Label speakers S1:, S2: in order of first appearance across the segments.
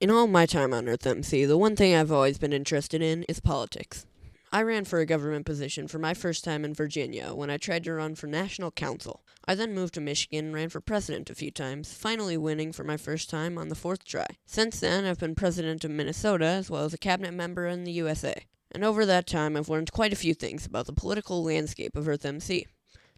S1: In all my time on EarthMC, the one thing I've always been interested in is politics. I ran for a government position for my first time in Virginia when I tried to run for national council. I then moved to Michigan and ran for president a few times, finally winning for my first time on the fourth try. Since then, I've been president of Minnesota as well as a cabinet member in the USA. And over that time, I've learned quite a few things about the political landscape of EarthMC.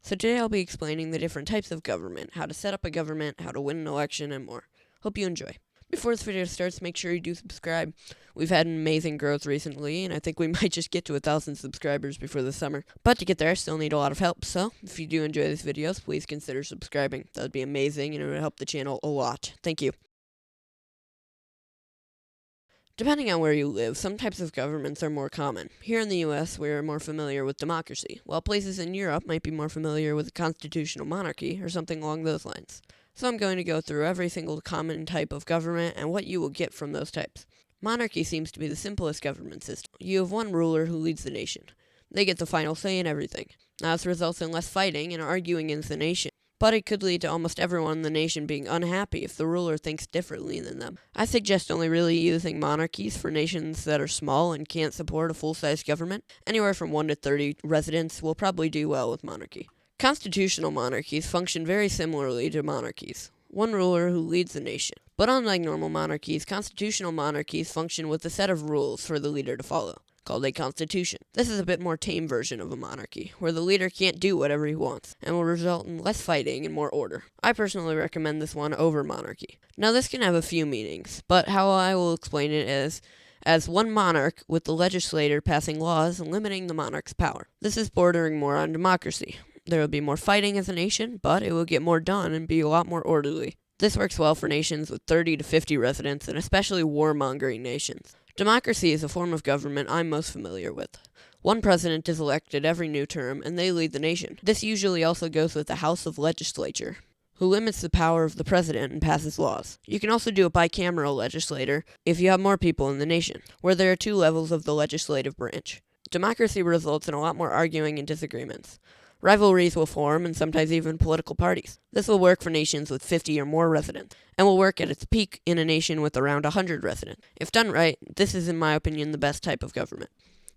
S1: So today I'll be explaining the different types of government, how to set up a government, how to win an election, and more. Hope you enjoy. Before this video starts, make sure you do subscribe. We've had an amazing growth recently, and I think we might just get to 1,000 subscribers before the summer. But to get there, I still need a lot of help, so if you do enjoy these videos, please consider subscribing. That would be amazing, and it would help the channel a lot. Thank you. Depending on where you live, some types of governments are more common. Here in the US, we are more familiar with democracy, while places in Europe might be more familiar with a constitutional monarchy or something along those lines. So I'm going to go through every single common type of government and what you will get from those types. Monarchy seems to be the simplest government system. You have one ruler who leads the nation. They get the final say in everything. Now this results in less fighting and arguing in the nation, but it could lead to almost everyone in the nation being unhappy if the ruler thinks differently than them. I suggest only really using monarchies for nations that are small and can't support a full-size government. Anywhere from 1 to 30 residents will probably do well with monarchy. Constitutional monarchies function very similarly to monarchies. One ruler who leads the nation. But unlike normal monarchies, constitutional monarchies function with a set of rules for the leader to follow, called a constitution. This is a bit more tame version of a monarchy, where the leader can't do whatever he wants, and will result in less fighting and more order. I personally recommend this one over monarchy. Now this can have a few meanings, but how I will explain it is as one monarch with the legislator passing laws and limiting the monarch's power. This is bordering more on democracy. There will be more fighting as a nation, but it will get more done and be a lot more orderly. This works well for nations with 30 to 50 residents, and especially warmongering nations. Democracy is a form of government I'm most familiar with. One president is elected every new term, and they lead the nation. This usually also goes with the House of Legislature, who limits the power of the president and passes laws. You can also do a bicameral legislature if you have more people in the nation, where there are two levels of the legislative branch. Democracy results in a lot more arguing and disagreements. Rivalries will form, and sometimes even political parties. This will work for nations with 50 or more residents, and will work at its peak in a nation with around 100 residents. If done right, this is in my opinion the best type of government.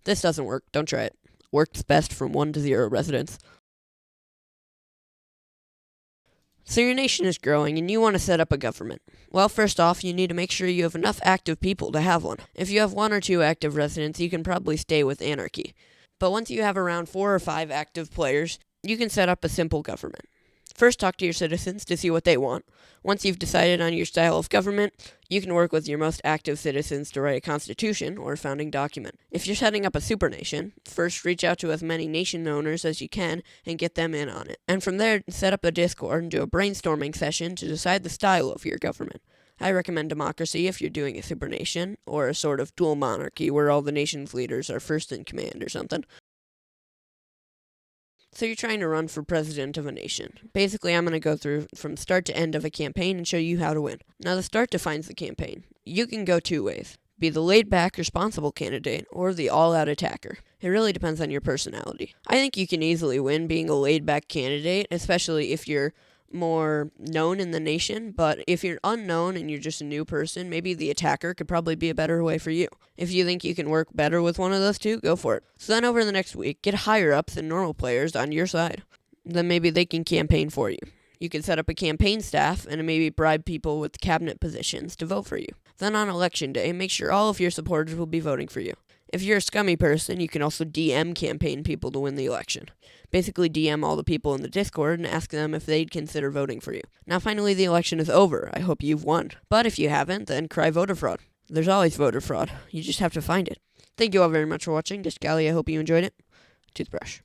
S1: This doesn't work, don't try it. Works best from 1 to 0 residents. So your nation is growing, and you want to set up a government. Well, first off, you need to make sure you have enough active people to have one. If you have 1 or 2 active residents, you can probably stay with anarchy. But once you have around 4 or 5 active players, you can set up a simple government. First, talk to your citizens to see what they want. Once you've decided on your style of government, you can work with your most active citizens to write a constitution or a founding document. If you're setting up a supernation, first reach out to as many nation owners as you can and get them in on it. And from there, set up a Discord and do a brainstorming session to decide the style of your government. I recommend democracy if you're doing a supernation, or a sort of dual monarchy where all the nation's leaders are first in command or something. So you're trying to run for president of a nation. Basically, I'm going to go through from start to end of a campaign and show you how to win. Now, the start defines the campaign. You can go 2 ways. Be the laid-back, responsible candidate, or the all-out attacker. It really depends on your personality. I think you can easily win being a laid-back candidate, especially if you're more known in the nation, but if you're unknown and you're just a new person, maybe the attacker could probably be a better way for you. If you think you can work better with one of those two, go for it. So then over the next week, get higher-ups and normal players on your side. Then maybe they can campaign for you. You can set up a campaign staff and maybe bribe people with cabinet positions to vote for you. Then on election day, make sure all of your supporters will be voting for you. If you're a scummy person, you can also DM campaign people to win the election. Basically DM all the people in the Discord and ask them if they'd consider voting for you. Now finally the election is over. I hope you've won. But if you haven't, then cry voter fraud. There's always voter fraud. You just have to find it. Thank you all very much for watching. This Gally, I hope you enjoyed it. Toothbrush.